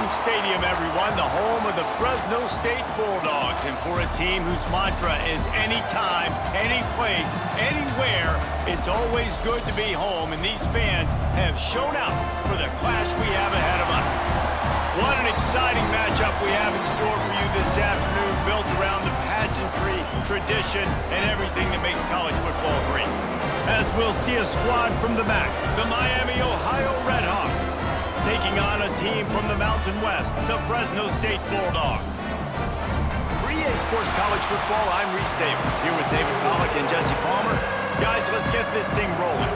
Stadium, everyone, the home of the Fresno State Bulldogs. And for a team whose mantra is anytime, any place, anywhere, it's always good to be home. And these fans have shown out for the clash we have ahead of us. What an exciting matchup we have in store for you this afternoon, built around the pageantry, tradition, and everything that makes college football great. As we'll see a squad from the MAC, the Miami, Ohio Redhawks, taking on a team from the Mountain West, the Fresno State Bulldogs. For EA Sports College Football, I'm Reese Davis, here with David Pollack and Jesse Palmer. Guys, let's get this thing rolling.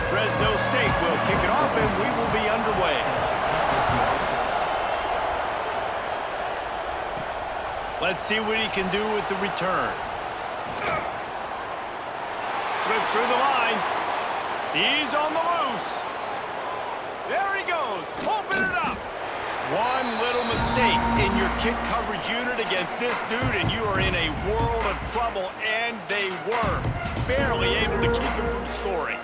Fresno State will kick it off, and we will be underway. Let's see what he can do with the return. Slips through the line. He's on the loose. There he goes. Open it up. One little mistake in your kick coverage unit against this dude, and you are in a world of trouble, and they were barely able to keep him from scoring.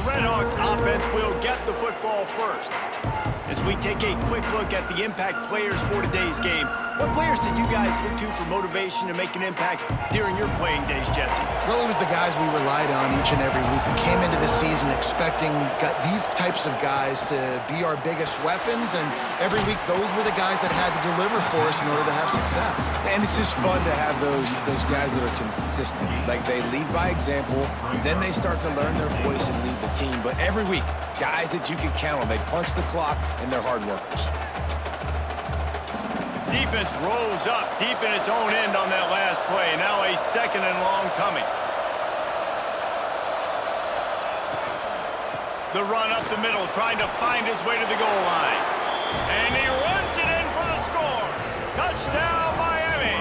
Redhawks offense will get the football first. As we take a quick look at the impact players for today's game, what players did you guys look to for motivation to make an impact during your playing days, Jesse? Well, it was the guys we relied on each and every week. We came into the season expecting these types of guys to be our biggest weapons, and every week those were the guys that had to deliver for us in order to have success. And it's just fun to have those guys that are consistent. Like, they lead by example, then they start to learn their voice and lead the team. But every week, guys that you can count on, they punch the clock, and they're hard workers. Defense rolls up deep in its own end on that last play. Now a second and long coming. The run up the middle, trying to find his way to the goal line. And he runs it in for the score. Touchdown, Miami.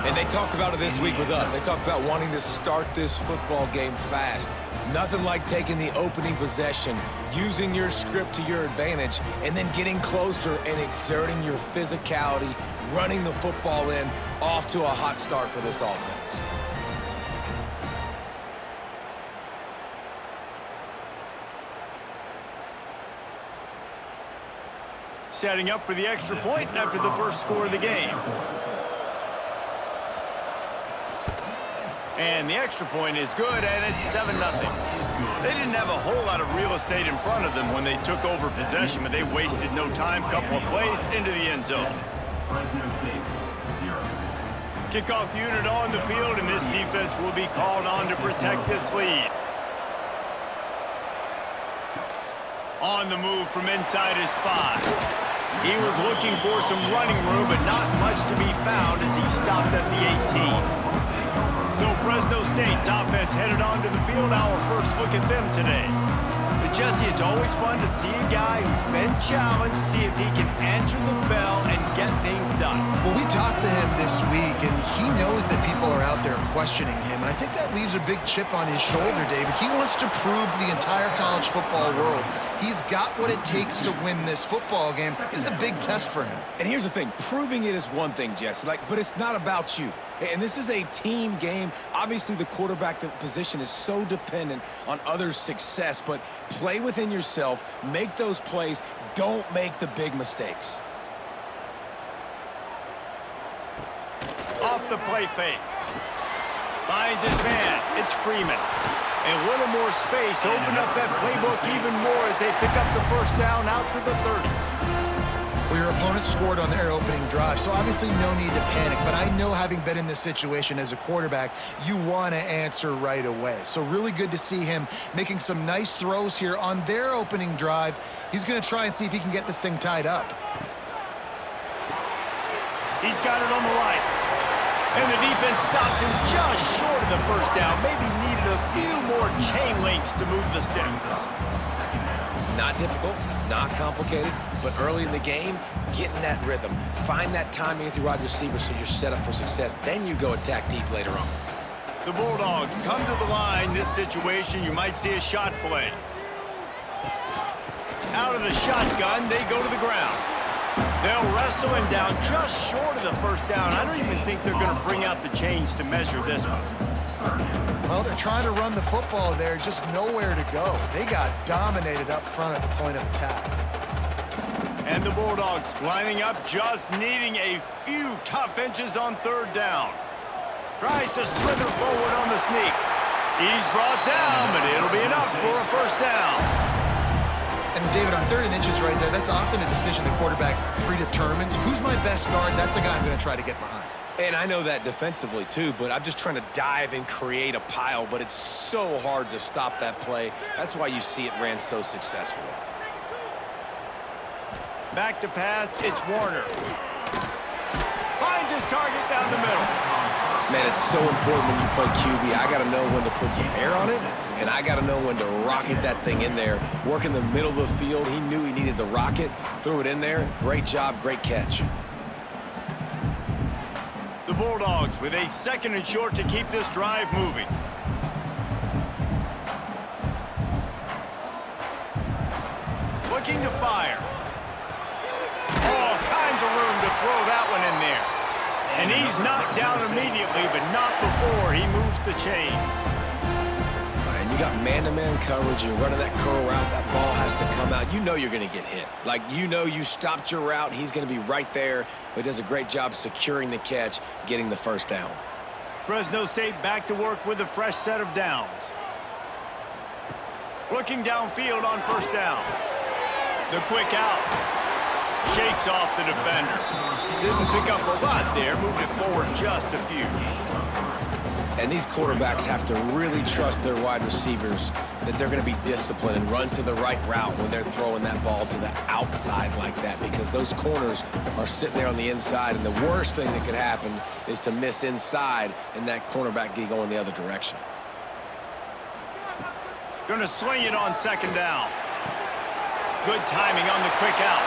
And they talked about it this week with us. They talked about wanting to start this football game fast. Nothing like taking the opening possession, using your script to your advantage, and then getting closer and exerting your physicality, running the football in, off to a hot start for this offense. Setting up for the extra point after the first score of the game. And the extra point is good, and it's 7-0. They didn't have a whole lot of real estate in front of them when they took over possession, but they wasted no time. Couple of plays into the end zone. Kickoff unit on the field, and this defense will be called on to protect this lead. On the move from inside his 5. He was looking for some running room, but not much to be found as he stopped at the 18. So Fresno State's offense headed onto the field. Our first look at them today. But Jesse, it's always fun to see a guy who's been challenged, see if he can answer the bell and get things done. Well, we talked to him this week, and he knows that people are out there questioning him. And I think that leaves a big chip on his shoulder, David. He wants to prove to the entire college football world he's got what it takes to win this football game. It's a big test for him. And here's the thing. Proving it is one thing, Jesse, but it's not about you. And this is a team game. Obviously, the quarterback position is so dependent on others' success, but play within yourself, make those plays, don't make the big mistakes. Off the play fake. Finds his man. It's Freeman. A little more space. Open up that playbook even more as they pick up the first down out to the 30. Well, your opponent scored on their opening drive, so obviously no need to panic. But I know, having been in this situation as a quarterback, you want to answer right away. So really good to see him making some nice throws here on their opening drive. He's going to try and see if he can get this thing tied up. He's got it on the line. And the defense stops him just short of the first down. Maybe needed a few more chain links to move the sticks. Not difficult, not complicated, but early in the game, get in that rhythm. Find that timing with your wide receiver so you're set up for success. Then you go attack deep later on. The Bulldogs come to the line. This situation, you might see a shot play. Out of the shotgun, they go to the ground. They'll wrestle him down just short of the first down. I don't even think they're going to bring out the chains to measure this one. Well, they're trying to run the football there, just nowhere to go. They got dominated up front at the point of attack. And the Bulldogs lining up, just needing a few tough inches on third down. Tries to slither forward on the sneak. He's brought down, but it'll be enough for a first down. And David, on 3rd and inches right there, that's often a decision the quarterback predetermines. Who's my best guard? That's the guy I'm going to try to get behind. And I know that defensively, too, but I'm just trying to dive and create a pile, but it's so hard to stop that play. That's why you see it ran so successfully. Back to pass, it's Warner. Finds his target down the middle. Man, it's so important when you play QB. I got to know when to put some air on it, and I got to know when to rocket that thing in there. Work in the middle of the field. He knew he needed the rocket, threw it in there. Great job, great catch. The Bulldogs with a 2nd and short to keep this drive moving. Looking to fire. All kinds of room to throw that one in there. And he's knocked down immediately, but not before he moves the chains. And you got man-to-man coverage. You're running that curl route. That ball has to come out. You know you're going to get hit. Like, you know you stopped your route. He's going to be right there. But he does a great job securing the catch, getting the first down. Fresno State back to work with a fresh set of downs. Looking downfield on first down. The quick out. Shakes off the defender. Didn't pick up a lot there. Moved it forward just a few. And these quarterbacks have to really trust their wide receivers that they're going to be disciplined and run to the right route when they're throwing that ball to the outside like that, because those corners are sitting there on the inside, and the worst thing that could happen is to miss inside and that cornerback get going the other direction. Gonna swing it on 2nd down. Good timing on the quick out.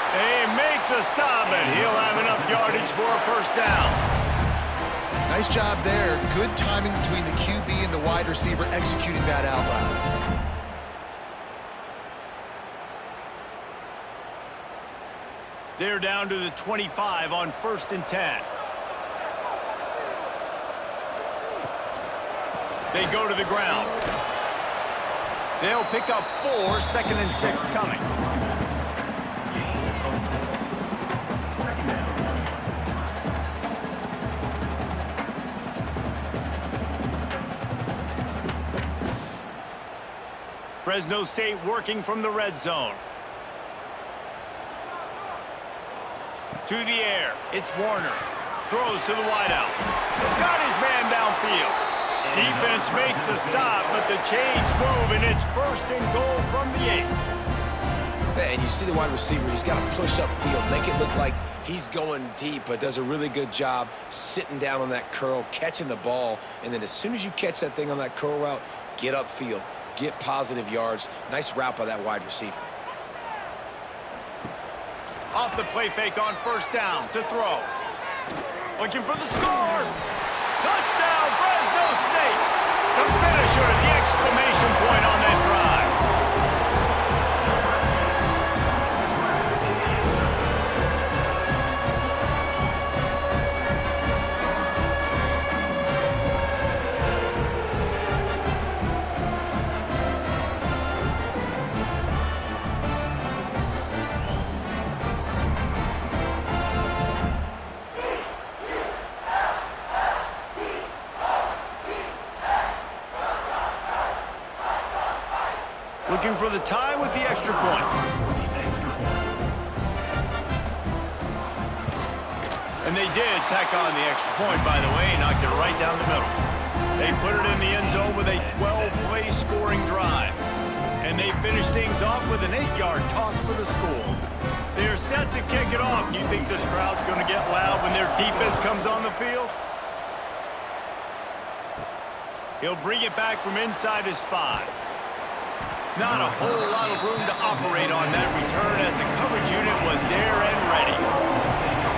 They make the stop, and he'll have enough yardage for a first down. Nice job there. Good timing between the QB and the wide receiver executing that out route. They're down to the 25 on 1st and 10. They go to the ground. They'll pick up 4, 2nd and 6 coming. Fresno State working from the red zone. To the air, it's Warner. Throws to the wideout. Got his man downfield. Defense makes a stop, but the chains move, and it's 1st and goal from the 8. And you see the wide receiver, he's got to push upfield, make it look like he's going deep, but does a really good job sitting down on that curl, catching the ball, and then as soon as you catch that thing on that curl route, get upfield, get positive yards. Nice route by that wide receiver. Off the play fake on 1st down to throw. Looking for the score. Touchdown, Fresno State. The finisher, the exclamation point on that drive. Looking for the tie with the extra point. And they did tack on the extra point, by the way, knocked it right down the middle. They put it in the end zone with a 12-play scoring drive. And they finish things off with an 8-yard toss for the score. They're set to kick it off. You think this crowd's going to get loud when their defense comes on the field? He'll bring it back from inside his 5. Not a whole lot of room to operate on that return as the coverage unit was there and ready.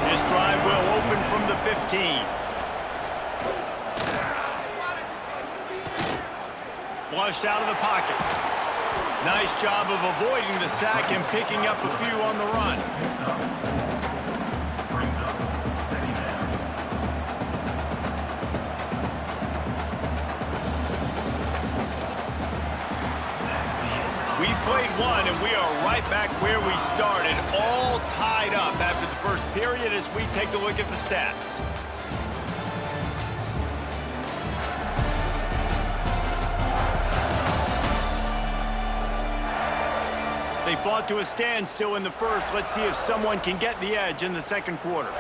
This drive will open from the 15. Flushed out of the pocket. Nice job of avoiding the sack and picking up a few on the run. We've played one, and we are right back where we started, all tied up after the first period as we take a look at the stats. They fought to a standstill in the first. Let's see if someone can get the edge in the second quarter.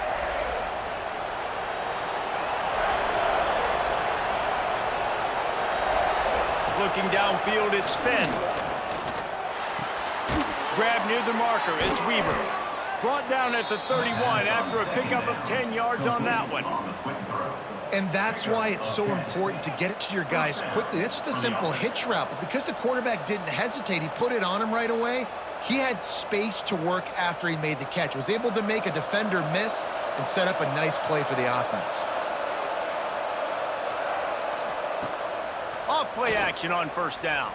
Looking downfield, it's Finn. Grab near the marker, it's Weaver. Brought down at the 31 after a pickup of 10 yards on that one. And that's why it's so important to get it to your guys quickly. That's just a simple hitch route. But because the quarterback didn't hesitate, he put it on him right away. He had space to work after he made the catch. Was able to make a defender miss and set up a nice play for the offense. Off play action on first down.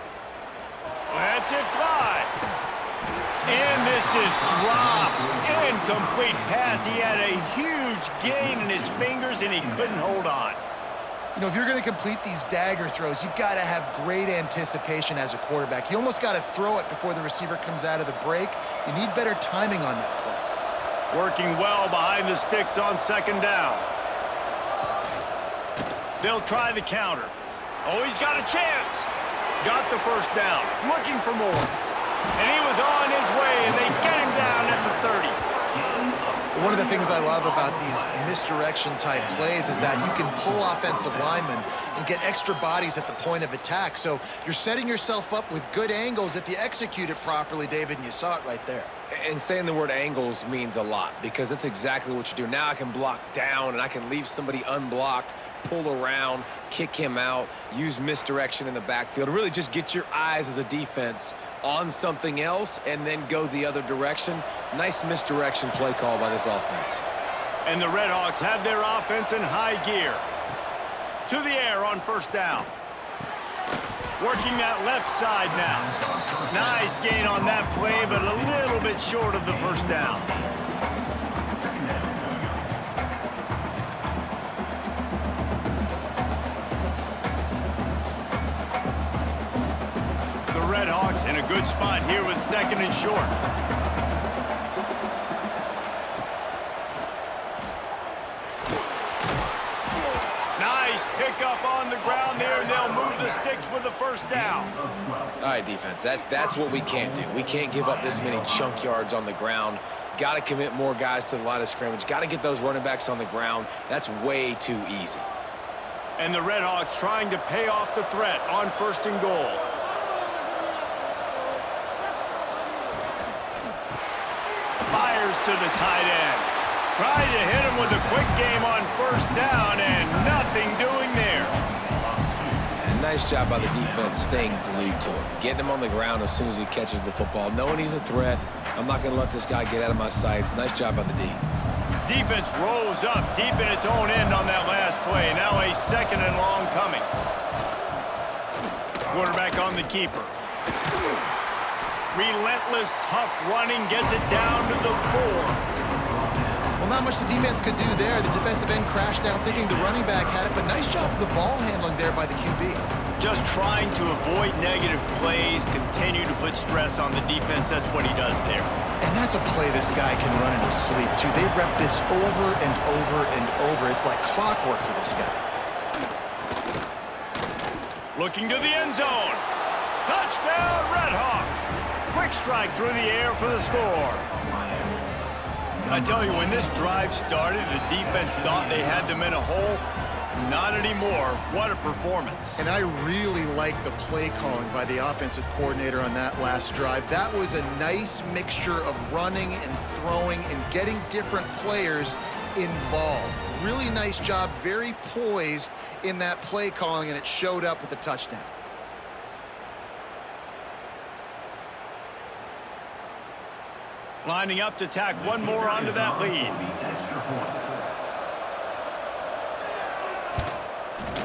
That's it, fly. And this is dropped. Incomplete pass. He had a huge gain in his fingers, and he couldn't hold on. You know, if you're going to complete these dagger throws, you've got to have great anticipation as a quarterback. You almost got to throw it before the receiver comes out of the break. You need better timing on that play. Working well behind the sticks on second down. They'll try the counter. Oh, he's got a chance. Got the first down. Looking for more. And he was on his way, and they get him down at the 30. One of the things I love about these misdirection-type plays is that you can pull offensive linemen and get extra bodies at the point of attack. So you're setting yourself up with good angles if you execute it properly, David, and you saw it right there. And saying the word angles means a lot because that's exactly what you do. Now I can block down and I can leave somebody unblocked, pull around, kick him out, use misdirection in the backfield. Really just get your eyes as a defense on something else and then go the other direction. Nice misdirection play call by this offense. And the Redhawks have their offense in high gear. To the air on first down. Working that left side now. Nice gain on that play, but a little bit short of the first down. The Redhawks in a good spot here with second and short. Up on the ground there, and they'll move the sticks with the first down. All right, defense, that's what we can't do. We can't give up this many chunk yards on the ground. Got to commit more guys to the line of scrimmage. Got to get those running backs on the ground. That's way too easy. And the Redhawks trying to pay off the threat on first and goal. Fires to the tight end. Tried to hit him with a quick game on first down, and nothing doing there. And nice job by the defense staying glued to him. Getting him on the ground as soon as he catches the football. Knowing he's a threat, I'm not going to let this guy get out of my sights. Nice job by the D. Defense rolls up deep in its own end on that last play. Now a second and long coming. Quarterback on the keeper. Relentless, tough running, gets it down to the 4. Well, not much the defense could do there. The defensive end crashed down thinking the running back had it, but nice job of the ball handling there by the QB. Just trying to avoid negative plays, continue to put stress on the defense. That's what he does there. And that's a play this guy can run in his sleep, too. They rep this over and over and over. It's like clockwork for this guy. Looking to the end zone. Touchdown, Redhawks. Quick strike through the air for the score. I tell you, when this drive started, the defense thought they had them in a hole. Not anymore. What a performance. And I really like the play calling by the offensive coordinator on that last drive. That was a nice mixture of running and throwing and getting different players involved. Really nice job, very poised in that play calling, and it showed up with the touchdown. Lining up to tack one more onto that lead.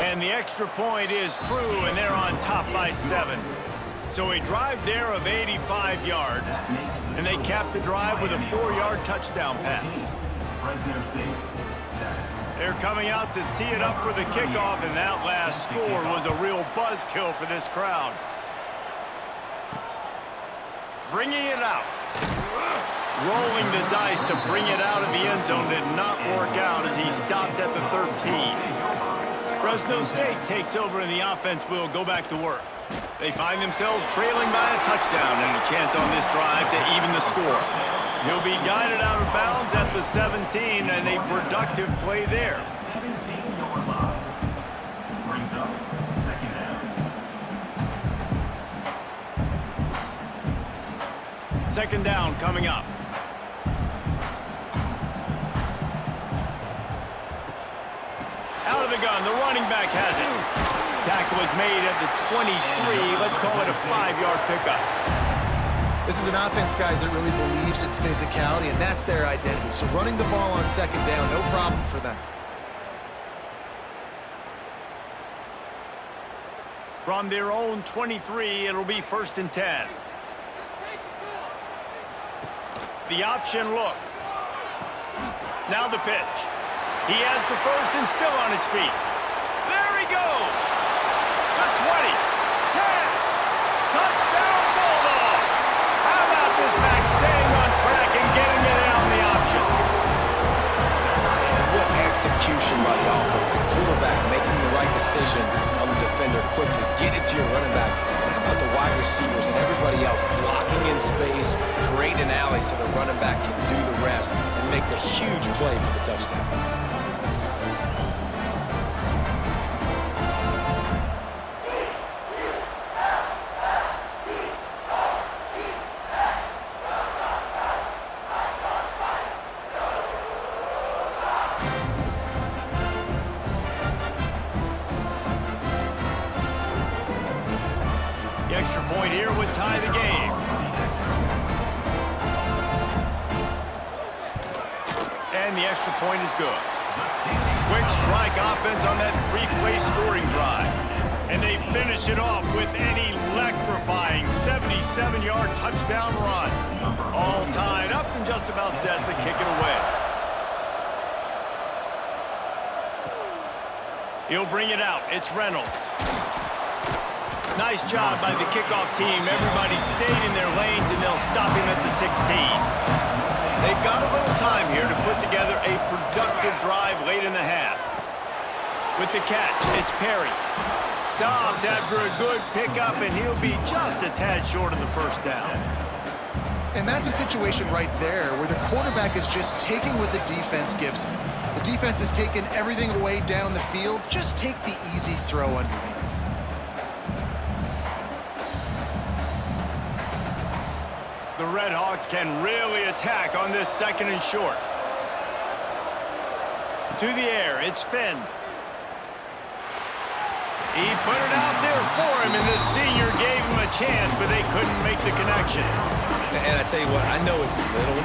And the extra point is true, and they're on top by 7. So a drive there of 85 yards, and they capped the drive with a 4-yard touchdown pass. Fresno State, 7. They're coming out to tee it up for the kickoff, and that last score was a real buzzkill for this crowd. Bringing it out. Rolling the dice to bring it out of the end zone did not work out as he stopped at the 13. Fresno State takes over and the offense will go back to work. They find themselves trailing by a touchdown and a chance on this drive to even the score. He'll be guided out of bounds at the 17 and a productive play there. 17-yard line. Brings up second down. Second down coming up. Out of the gun, the running back has it. Tackle is made at the 23. Let's call it a 5-yard pickup. This is an offense, guys, that really believes in physicality, and that's their identity. So running the ball on second down, no problem for them. From their own 23, it'll be 1st and 10. The option look. Now the pitch. He has the first and still on his feet. There he goes. The 20, 10, touchdown Bulldogs. How about this back staying on track and getting it out in the option? And what execution by the offense. The quarterback making the right decision on the defender quickly. Get it to your running back. And how about the wide receivers and everybody else blocking in space, creating an alley so the running back can do the rest and make the huge play for the touchdown. The extra point here would tie the game. And the extra point is good. Quick strike offense on that 3-play scoring drive. And they finish it off with an electrifying 77-yard touchdown run. All tied up and just about set to kick it away. He'll bring it out. It's Reynolds. Nice job by the kickoff team. Everybody stayed in their lanes, and they'll stop him at the 16. They've got a little time here to put together a productive drive late in the half. With the catch, it's Perry. Stopped after a good pickup, and he'll be just a tad short of the first down. And that's a situation right there where the quarterback is just taking what the defense gives him. The defense has taken everything away down the field. Just take the easy throw underneath. The Red Hawks can really attack on this 2nd and short. To the air, it's Finn. He put it out there for him, and the senior gave him a chance, but they couldn't make the connection. And I tell you what, I know it's little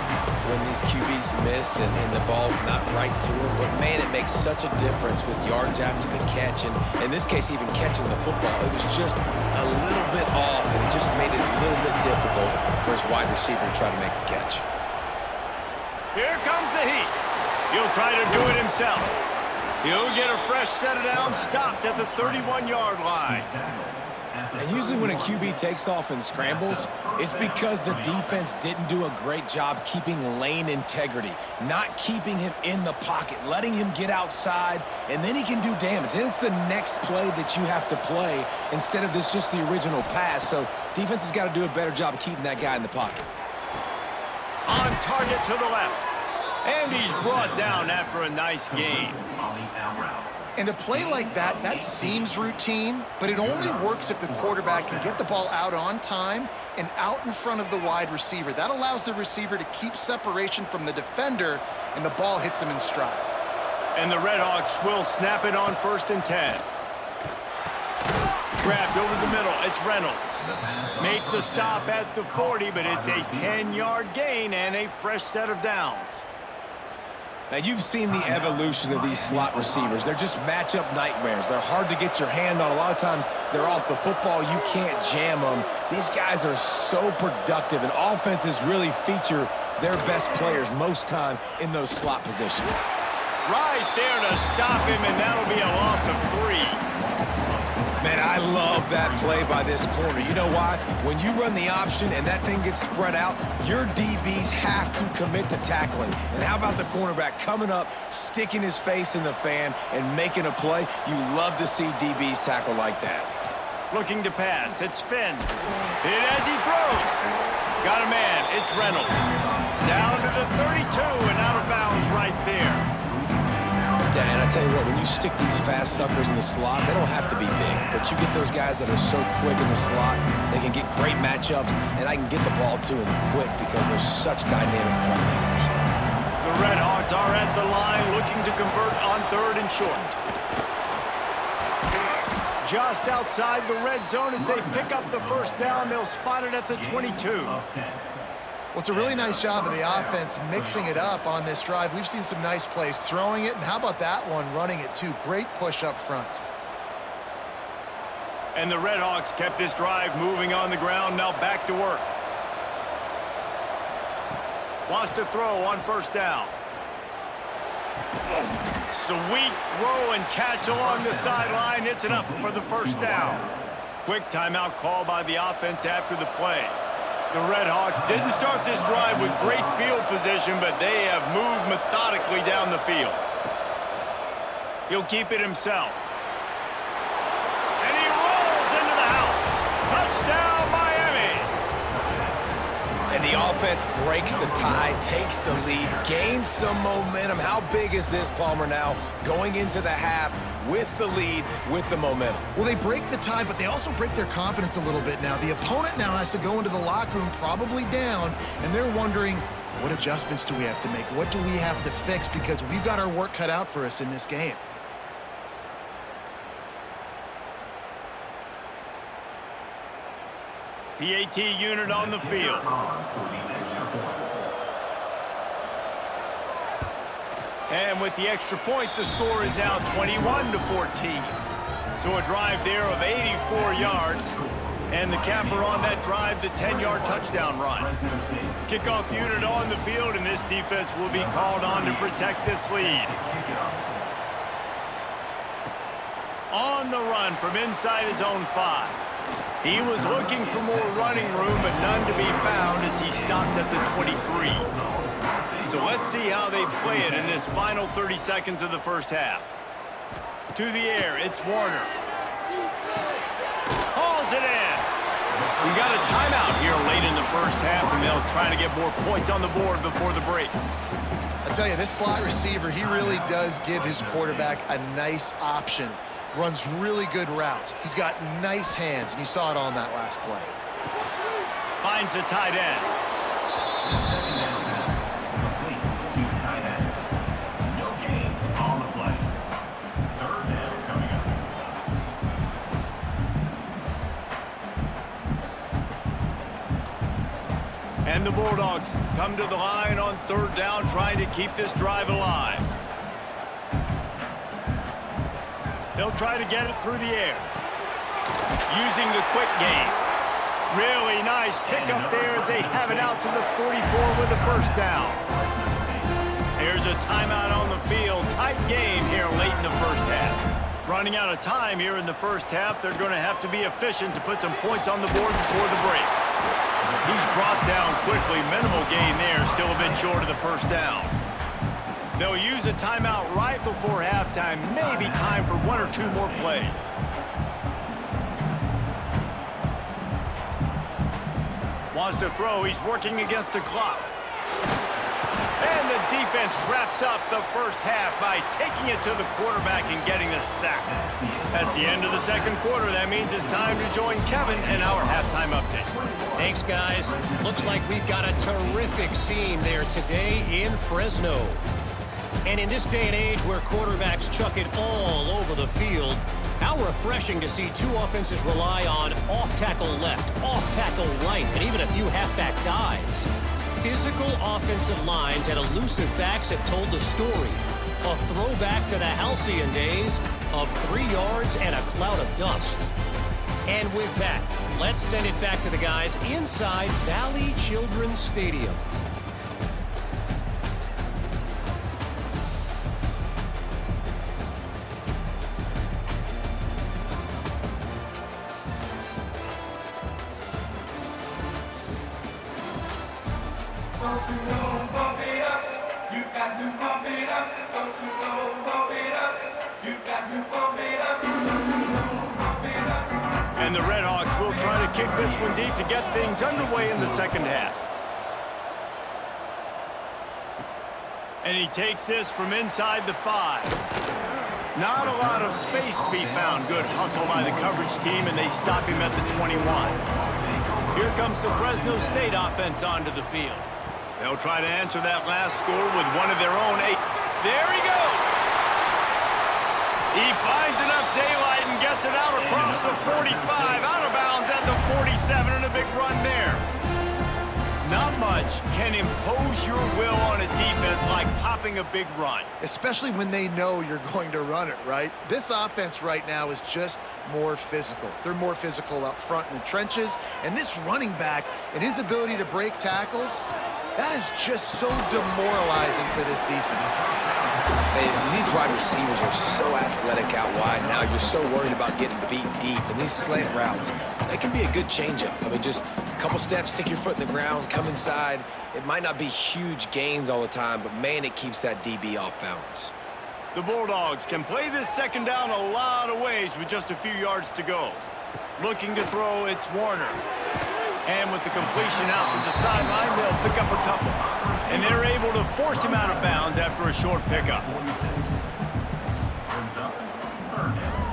when these QBs miss and the ball's not right to them, but man, it makes such a difference with yards after the catch, and in this case, even catching the football. It was just a little bit off, and it just made it a little bit difficult for his wide receiver to try to make the catch. Here comes the heat. He'll try to do it himself. He'll get a fresh set of downs, stopped at the 31-yard line. And usually when a QB takes off and scrambles, it's because the defense didn't do a great job keeping lane integrity, not keeping him in the pocket, letting him get outside, and then he can do damage. And it's the next play that you have to play instead of this just the original pass. So defense has got to do a better job of keeping that guy in the pocket. On target to the left. And he's brought down after a nice gain. And a play like that, that seems routine, but it only works if the quarterback can get the ball out on time and out in front of the wide receiver. That allows the receiver to keep separation from the defender, and the ball hits him in stride. And the Red Hawks will snap it on 1st and 10. Grabbed over the middle, it's Reynolds. Make the stop at the 40, but it's a 10-yard gain and a fresh set of downs. Now, you've seen the evolution of these slot receivers. They're just matchup nightmares. They're hard to get your hand on. A lot of times, they're off the football. You can't jam them. These guys are so productive, and offenses really feature their best players most time in those slot positions. Right there to stop him, and that'll be a loss of 3. Man, I love that play by this corner. You know why? When you run the option and that thing gets spread out, your DBs have to commit to tackling. And how about the cornerback coming up, sticking his face in the fan, and making a play? You love to see DBs tackle like that. Looking to pass. It's Finn. Hit as he throws. Got a man. It's Reynolds. Down to the 32 and out of bounds right there. Yeah, and I tell you what, when you stick these fast suckers in the slot, they don't have to be big. But you get those guys that are so quick in the slot, they can get great matchups, and I can get the ball to them quick because they're such dynamic playmakers. The Red Hawks are at the line looking to convert on 3rd and short. Just outside the red zone as they pick up the first down. They'll spot it at the 22. Well, it's a really nice job of the offense mixing it up on this drive. We've seen some nice plays throwing it, and how about that one running it too? Great push up front. And the Red Hawks kept this drive moving on the ground. Now back to work. Wants to throw on 1st down. Sweet throw and catch along the sideline. It's enough for the 1st down. Quick timeout call by the offense after the play. The Red Hawks didn't start this drive with great field position, but they have moved methodically down the field. He'll keep it himself. And he rolls into the house. Touchdown, Miami! And the offense breaks the tie, takes the lead, gains some momentum. How big is this, Palmer, now going into the half with the lead, with the momentum? Well, they break the tie, but they also break their confidence a little bit now. The opponent now has to go into the locker room probably down, and they're wondering, what adjustments do we have to make? What do we have to fix? Because we've got our work cut out for us in this game. PAT unit on the field. And with the extra point, the score is now 21-14. So a drive there of 84 yards. And the capper on that drive, the 10-yard touchdown run. Kickoff unit on the field, and this defense will be called on to protect this lead. On the run from inside his own 5. He was looking for more running room, but none to be found as he stopped at the 23. So let's see how they play it in this final 30 seconds of the 1st half. To the air, it's Warner. Hauls it in. We got a timeout here late in the 1st half, and they'll try to get more points on the board before the break. I tell you, this slot receiver, he really does give his quarterback a nice option. Runs really good routes. He's got nice hands, and you saw it on that last play. Finds the tight end. Second down pass. Complete to the tight end. No gain on the play. 3rd down coming up. And the Bulldogs come to the line on 3rd down, trying to keep this drive alive. They'll try to get it through the air. Using the quick game. Really nice pickup there as they have it out to the 44 with the 1st down. There's a timeout on the field. Tight game here late in the 1st half. Running out of time here in the 1st half. They're going to have to be efficient to put some points on the board before the break. He's brought down quickly. Minimal gain there. Still a bit short of the 1st down. They'll use a timeout right before halftime. Maybe time for 1 or 2 more plays. Wants to throw. He's working against the clock. And the defense wraps up the 1st half by taking it to the quarterback and getting the sack. That's the end of the 2nd quarter. That means it's time to join Kevin and our halftime update. Thanks, guys. Looks like we've got a terrific scene there today in Fresno. And in this day and age where quarterbacks chuck it all over the field, how refreshing to see 2 offenses rely on off-tackle left, off-tackle right, and even a few halfback dives. Physical offensive lines and elusive backs have told the story. A throwback to the halcyon days of 3 yards and a cloud of dust. And with that, let's send it back to the guys inside Valley Children's Stadium. Don't you know, bump it up. You got to bump it up. Don't you know, bump it up. You got to bump it up. Don't you know, bump it up. And the Redhawks will try to kick this one deep to get things underway in the second half. And he takes this from inside the 5. Not a lot of space to be found. Good hustle by the coverage team, and they stop him at the 21. Here comes the Fresno State offense onto the field. They'll try to answer that last score with one of their own 8. There he goes! He finds enough daylight and gets it out across the 45, out of bounds at the 47, and a big run there. Not much can impose your will on a defense like popping a big run. Especially when they know you're going to run it, right? This offense right now is just more physical. They're more physical up front in the trenches, and this running back and his ability to break tackles, that is just so demoralizing for this defense. These wide receivers are so athletic out wide now. You're so worried about getting beat deep. And these slant routes, they can be a good changeup. I mean, just a couple steps, stick your foot in the ground, come inside. It might not be huge gains all the time, but, man, it keeps that DB off balance. The Bulldogs can play this second down a lot of ways with just a few yards to go. Looking to throw, it's Warner. And with the completion out to the sideline, they'll pick up a couple. And they're able to force him out of bounds after a short pickup. 46. Brings up third down.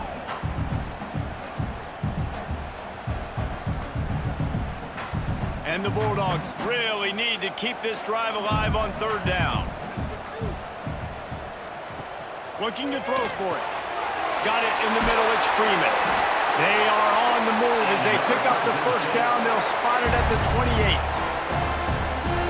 And the Bulldogs really need to keep this drive alive on third down. Looking to throw for it. Got it in the middle, it's Freeman. They are on the move as they pick up the first down. They'll spot it at the 28.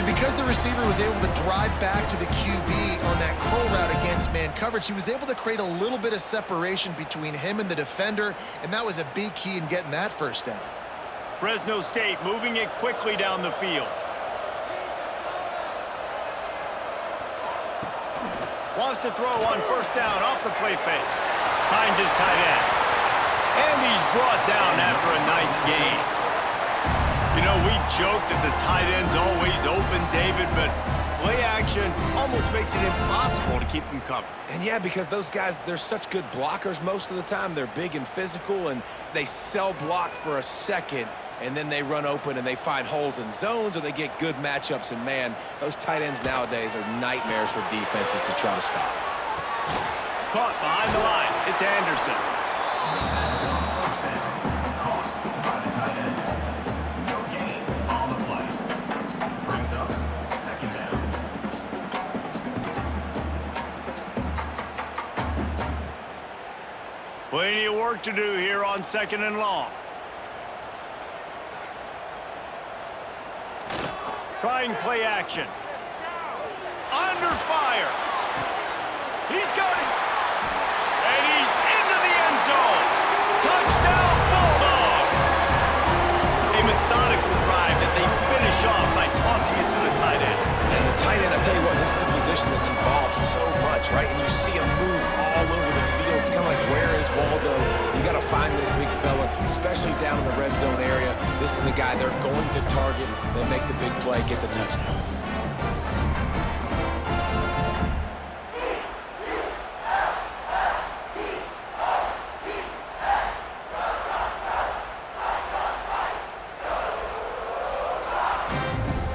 And because the receiver was able to drive back to the QB on that curl route against man coverage, he was able to create a little bit of separation between him and the defender, and that was a big key in getting that first down. Fresno State moving it quickly down the field. Wants to throw on first down off the play fake. Finds his tight end. And he's brought down after a nice gain. You know, we joke that the tight end's always open, David, but play action almost makes it impossible to keep them covered. And, yeah, because those guys, they're such good blockers most of the time. They're big and physical, and they sell block for a second, and then they run open and they find holes in zones or they get good matchups. And, man, those tight ends nowadays are nightmares for defenses to try to stop. Caught behind the line. It's Anderson. Plenty of work to do here on second and long. Trying play action. Under fire. He's got it. And he's into the end zone. Touchdown, Bulldogs. A methodical drive that they finish off by tossing it to the tight end. And the tight end, I tell you what, this is a position that's evolved so much, right? And you see him move all over the field. It's kind of like, where is Waldo? You got to find this big fella, especially down in the red zone area. This is the guy they're going to target. They'll make the big play, get the touchdown.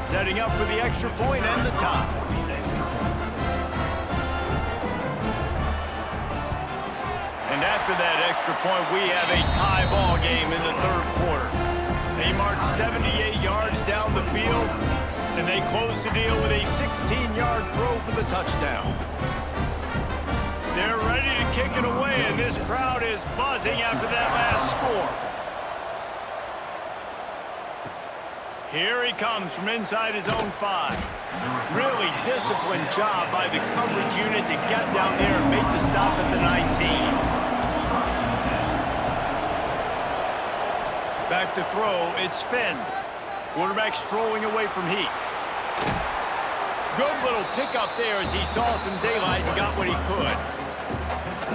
Setting up for the extra point and the tie. And after that extra point, we have a tie ball game in the third quarter. They march 78 yards down the field, and they close the deal with a 16-yard throw for the touchdown. They're ready to kick it away, and this crowd is buzzing after that last score. Here he comes from inside his own 5. Really disciplined job by the coverage unit to get down there and make the stop at the 19. Back to throw, it's Finn. Quarterback strolling away from Heat. Good little pickup there as he saw some daylight and got what he could.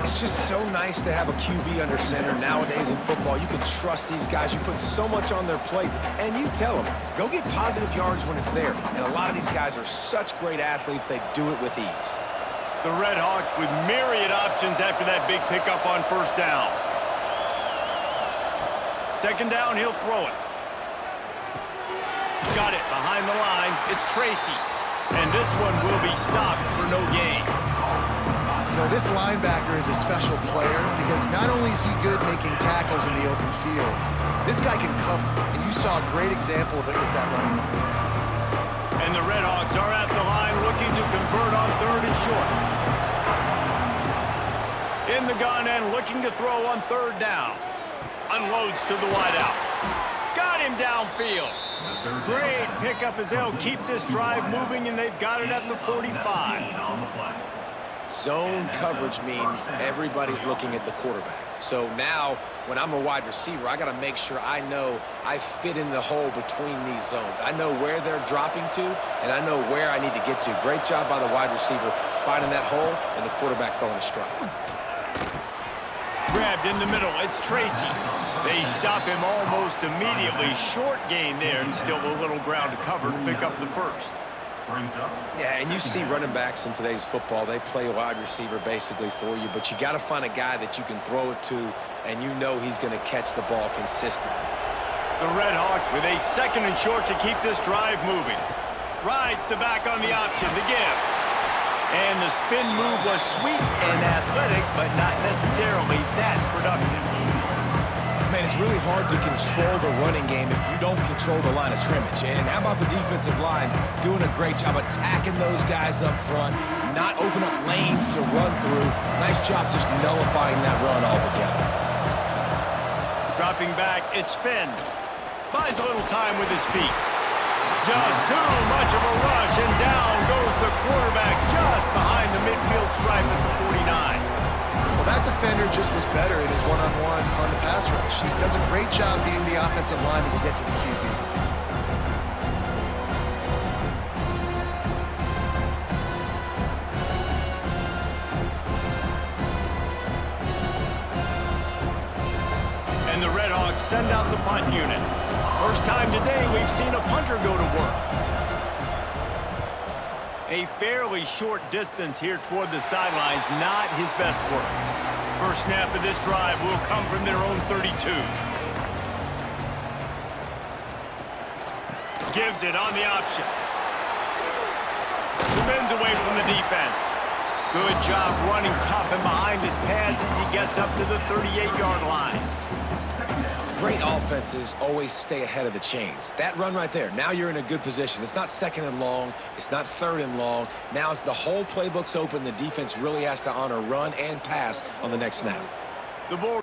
It's just so nice to have a QB under center nowadays in football. You can trust these guys. You put so much on their plate, and you tell them, go get positive yards when it's there. And a lot of these guys are such great athletes, they do it with ease. The Red Hawks with myriad options after that big pickup on first down. Second down, he'll throw it. Got it behind the line. It's Tracy. And this one will be stopped for no gain. You know, this linebacker is a special player because not only is he good making tackles in the open field, this guy can cover. And you saw a great example of it with that running back. And the Red Hawks are at the line looking to convert on 3rd and short. In the gun and looking to throw on 3rd down. Unloads to the wideout. Got him downfield. Great pickup as they'll keep this drive moving, and they've got it at the 45. Zone coverage means everybody's looking at the quarterback. So now, when I'm a wide receiver, I got to make sure I know I fit in the hole between these zones. I know where they're dropping to, and I know where I need to get to. Great job by the wide receiver finding that hole, and the quarterback throwing a strike. Grabbed in the middle, it's Tracy. They stop him almost immediately. Short gain there, and still a little ground to cover to pick up the first. Yeah, and you see running backs in today's football, they play wide receiver basically for you, but you got to find a guy that you can throw it to, and you know he's going to catch the ball consistently. The Red Hawks with a 2nd and short to keep this drive moving. Rides the back on the option to give. And the spin move was sweet and athletic, but not necessarily that productive. Man, it's really hard to control the running game if you don't control the line of scrimmage. And how about the defensive line doing a great job attacking those guys up front, not open up lanes to run through. Nice job just nullifying that run altogether. Dropping back, it's Finn. Buys a little time with his feet. Just too much of a rush, and down goes the quarterback just behind the midfield stripe at the 49. Well, that defender just was better in his one-on-one on the pass rush. He does a great job being the offensive lineman to get to the QB. And the Red Hawks send out the punt unit. First time today we've seen a punter go to work. A fairly short distance here toward the sidelines, not his best work. First snap of this drive will come from their own 32. Gives it on the option. Spins away from the defense. Good job running tough and behind his pads as he gets up to the 38-yard line. Great offenses always stay ahead of the chains. That run right there, now you're in a good position. It's not 2nd and long. It's not 3rd and long. Now it's the whole playbook's open. The defense really has to honor run and pass on the next snap. The ball.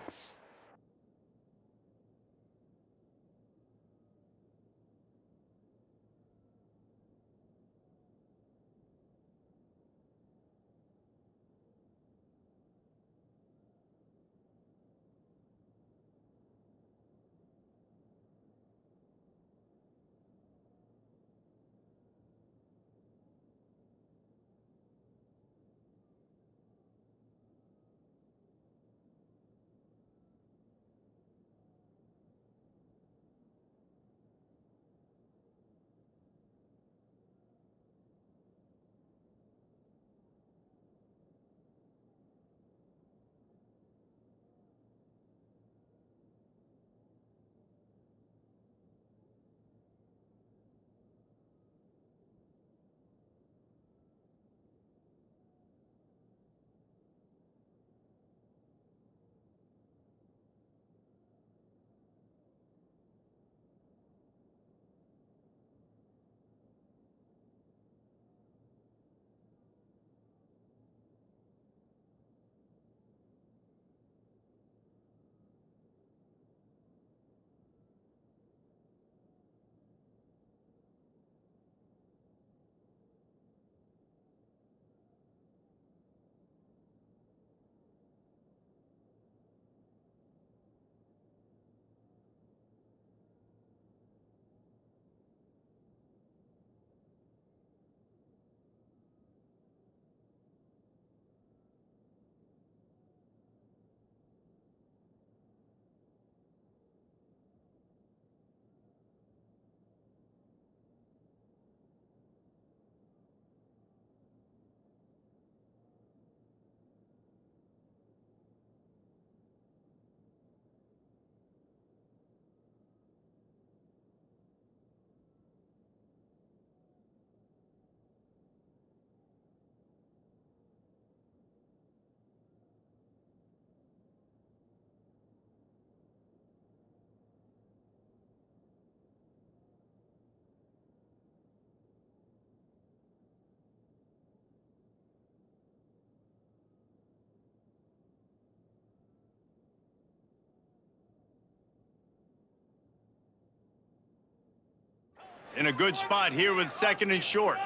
In a good spot here with 2nd and short.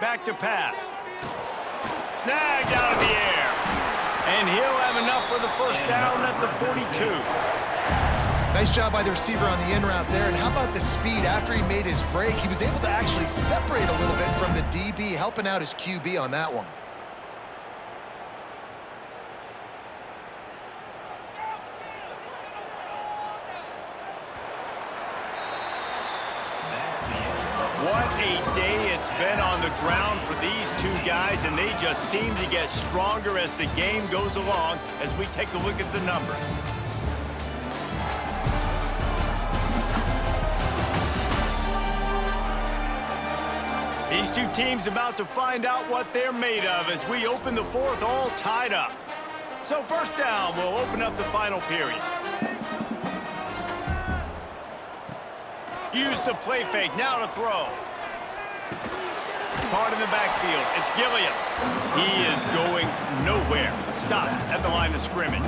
Back to pass. Snagged out of the air. And he'll have enough for the first down at the 42. Nice job by the receiver on the in route there. And how about the speed? After he made his break, he was able to actually separate a little bit from the DB, helping out his QB on that one. What a day it's been on the ground for these two guys, and they just seem to get stronger as the game goes along as we take a look at the numbers. These two teams about to find out what they're made of as we open the 4th all tied up. So first down, we'll open up the final period. Use the play fake, now to throw. Caught in the backfield, it's Gilliam. He is going nowhere. Stop at the line of scrimmage.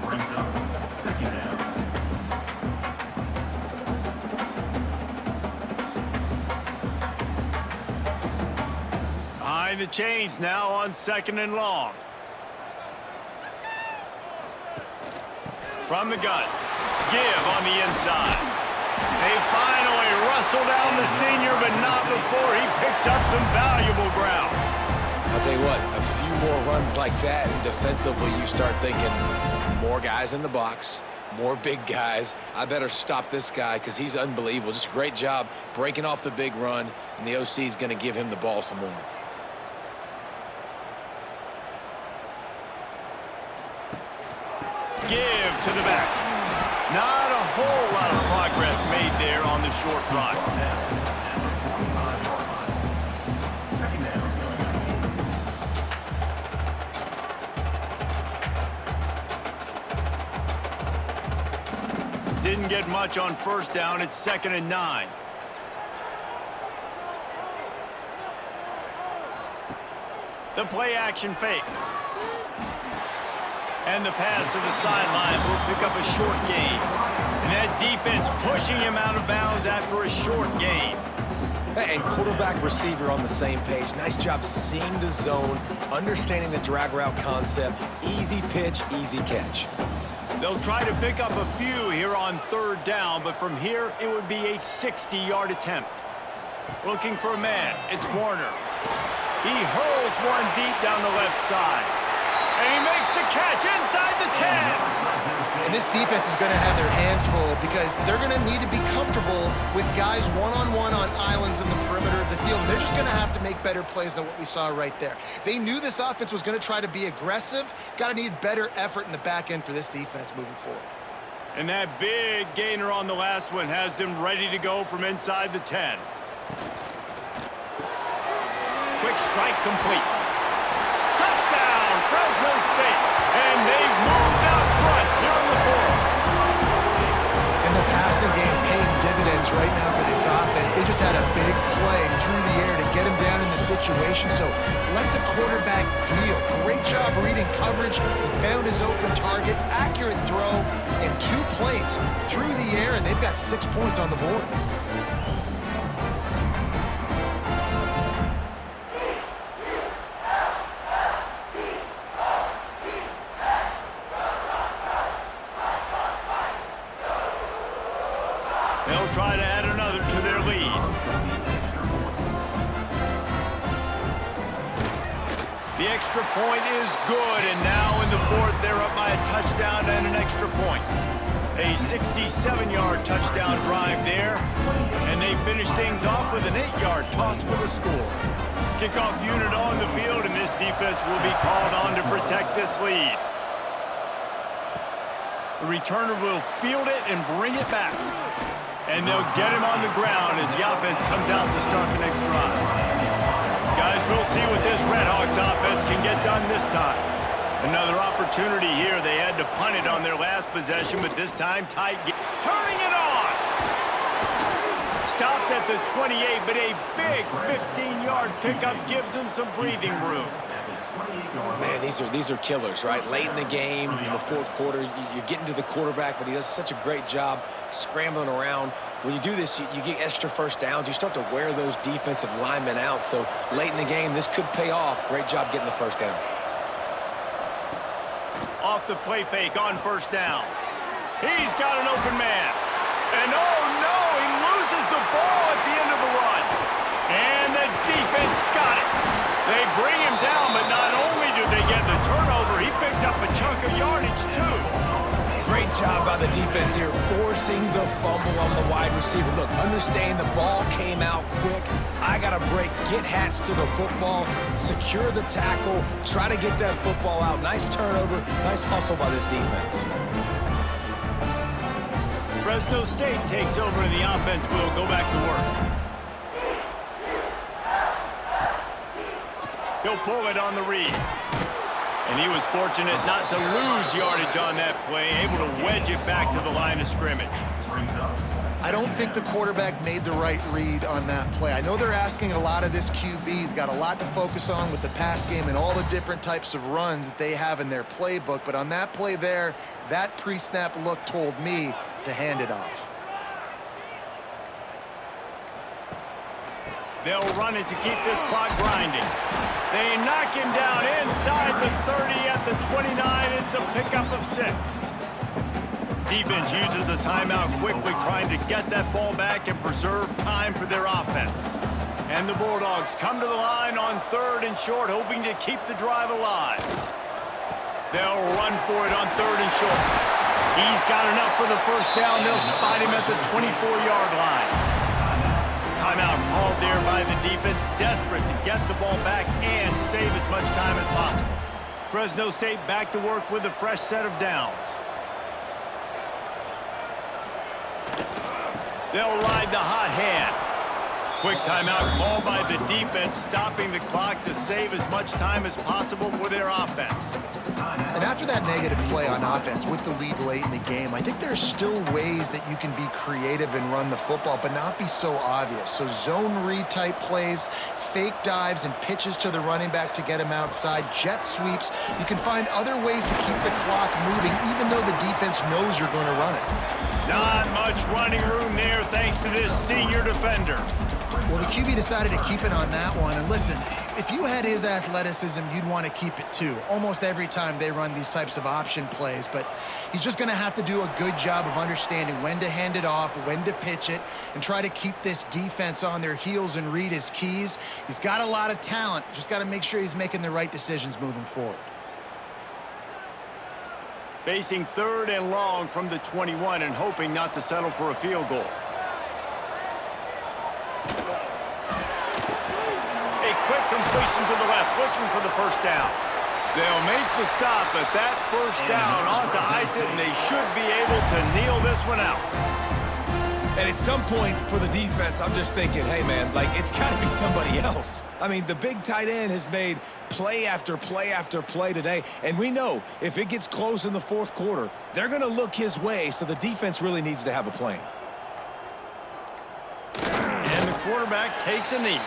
Brings up 2nd down. Behind the chains now on 2nd and long. From the gun, give on the inside. They finally wrestle down the senior, but not before he picks up some valuable ground. I'll tell you what, a few more runs like that, and defensively you start thinking more guys in the box, more big guys. I better stop this guy because he's unbelievable. Just a great job breaking off the big run, and the OC is going to give him the ball some more. Give to the back. Not a whole lot of progress made there on the short run. Didn't get much on first down. It's 2nd and 9. The play action fake. And the pass to the sideline will pick up a short gain. And that defense pushing him out of bounds after a short gain. And quarterback receiver on the same page. Nice job seeing the zone, understanding the drag route concept. Easy pitch, easy catch. They'll try to pick up a few here on 3rd down, but from here it would be a 60-yard attempt. Looking for a man, it's Warner. He hurls one deep down the left side. And he makes the catch inside the 10. And this defense is going to have their hands full because they're going to need to be comfortable with guys one-on-one on islands in the perimeter of the field. And they're just going to have to make better plays than what we saw right there. They knew this offense was going to try to be aggressive. Got to need better effort in the back end for this defense moving forward. And that big gainer on the last one has them ready to go from inside the 10. Quick strike complete. Touchdown, Fresno State. And they've moved out front here in the 4th. And the passing game paying dividends right now for this offense. They just had a big play through the air to get him down in the situation. So let the quarterback deal. Great job reading coverage. He found his open target. Accurate throw in 2 plays through the air, and they've got 6 points on the board. They'll try to add another to their lead. The extra point is good, and now in the 4th, they're up by a touchdown and an extra point. A 67-yard touchdown drive there, and they finish things off with an 8-yard toss for the score. Kickoff unit on the field, and this defense will be called on to protect this lead. The returner will field it and bring it back. And they'll get him on the ground as the offense comes out to start the next drive. Guys, we'll see what this Redhawks offense can get done this time. Another opportunity here. They had to punt it on their last possession, but this time tight. Turning it on! Stopped at the 28, but a big 15-yard pickup gives them some breathing room. Man, these are killers, right? Late in the game, in the fourth quarter, you're getting to the quarterback, but he does such a great job scrambling around. When you do this, you get extra first downs. You start to wear those defensive linemen out. So late in the game, this could pay off. Great job getting the first down. Off the play fake on first down. He's got an open man. And oh no, he loses the ball at the end of the run. And the defense got it. They bring him down, but not only do they get the turnover, he picked up a chunk of yardage too. Great job by the defense here, forcing the fumble on the wide receiver. Look, understand the ball came out quick. I got to break, get hats to the football, secure the tackle, try to get that football out. Nice turnover, nice hustle by this defense. Fresno State takes over and the offense will go back to work. He'll pull it on the read. And he was fortunate not to lose yardage on that play, able to wedge it back to the line of scrimmage. I don't think the quarterback made the right read on that play. I know they're asking a lot of this QB. He's got a lot to focus on with the pass game and all the different types of runs that they have in their playbook. But on that play there, that pre-snap look told me to hand it off. They'll run it to keep this clock grinding. They knock him down inside the 30 at the 29. It's a pickup of 6. Defense uses a timeout quickly, trying to get that ball back and preserve time for their offense. And the Bulldogs come to the line on 3rd and short, hoping to keep the drive alive. They'll run for it on 3rd and short. He's got enough for the first down. They'll spot him at the 24-yard line. Timeout called there by the defense, desperate to get the ball back and save as much time as possible. Fresno State back to work with a fresh set of downs. They'll ride the hot hand. Quick timeout called by the defense, stopping the clock to save as much time as possible for their offense. And after that negative play on offense with the lead late in the game, I think there's still ways that you can be creative and run the football, but not be so obvious. So zone read type plays, fake dives and pitches to the running back to get him outside, jet sweeps. You can find other ways to keep the clock moving, even though the defense knows you're going to run it. Not much running room there thanks to this senior defender. Well, the QB decided to keep it on that one. And listen, if you had his athleticism, you'd want to keep it too. Almost every time they run these types of option plays. But he's just going to have to do a good job of understanding when to hand it off, when to pitch it, and try to keep this defense on their heels and read his keys. He's got a lot of talent. Just got to make sure he's making the right decisions moving forward. Facing 3rd and long from the 21 and hoping not to settle for a field goal. A quick completion to the left, looking for the first down. They'll make the stop, but that first down ought to ice it, and they should be able to kneel this one out. And at some point for the defense, I'm just thinking, hey, man, like, it's got to be somebody else. I mean, the big tight end has made play after play after play today, and we know if it gets close in the fourth quarter, they're going to look his way, so the defense really needs to have a plan. And the quarterback takes a knee.